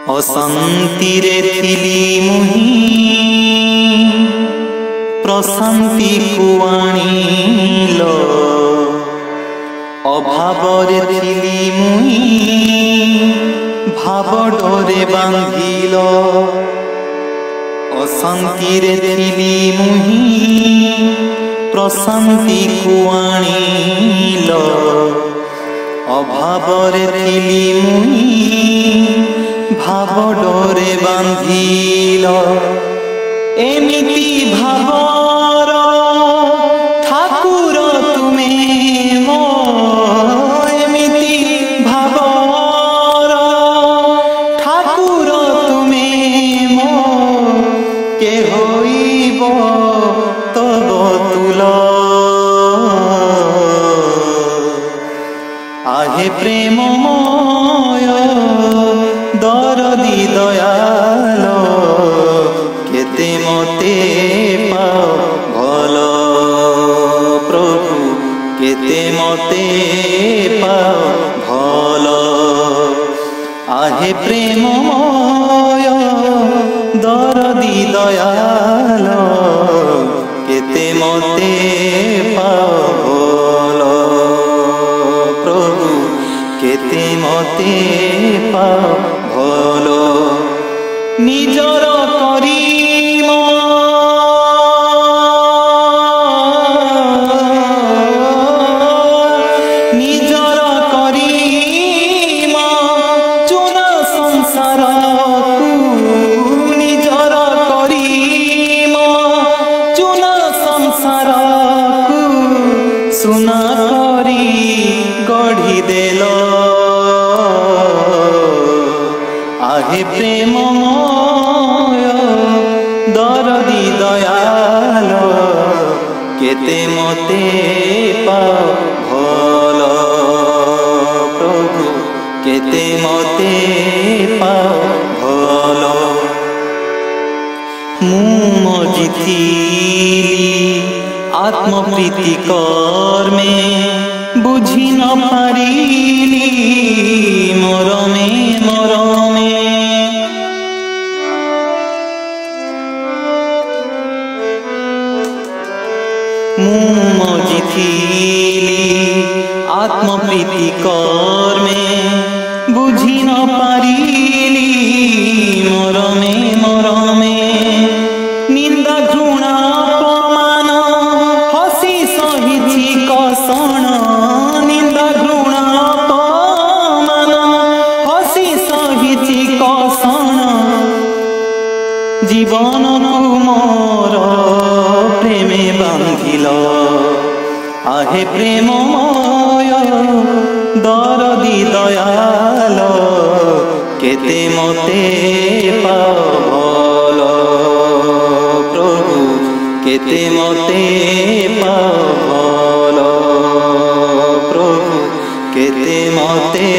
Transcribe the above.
अशांति रे थिली मुही प्रशांति को आनिल, अभाव रे थिली मुही भाव डोरे बांधिल। अशांति रे थिली मुही प्रशांति को आनिल, अभाव रे थिली मुही भाव डोरे बांधिल। एमिति भावर ठाकुर तुमे मो, एमिति भावर ठाकुर तुमे मो, के होइब तब तुल। आहे प्रेममय दरदी दयाल, केते मते पाओ भल प्रभु, केते मते पाओ भल। आहे प्रेममय दरदी दयाल, केते मते पाओ भल प्रभु, केते मते पाओ भल। निजर करीम निजर करीम चुन संसार को, निजर करीम चुन संसार को, सुना करी गढ़ी देल। आहे प्रेममय दरदी दयाल, केते मते पाओ भल प्रभु, केते मते पाओ भल। मु मजिथिली आत्मप्रीति कर्मे, बुझी न पारिली मरमे मरमे। मु मजिथिली आत्मप्रीति कर्मे, बुझी न पारिली मरमे मरमे। निंदा घृणा अपमान हसी सहिछि कषण, निंदा घृणा अपमान हसी सहिछि कषण। जीवन को मोर प्रेमे बांधिल। आहे प्रेममय दरदी दयाल, केते मते पाओ भल प्रभु, केते मते पाओ भल प्रभु, केते मते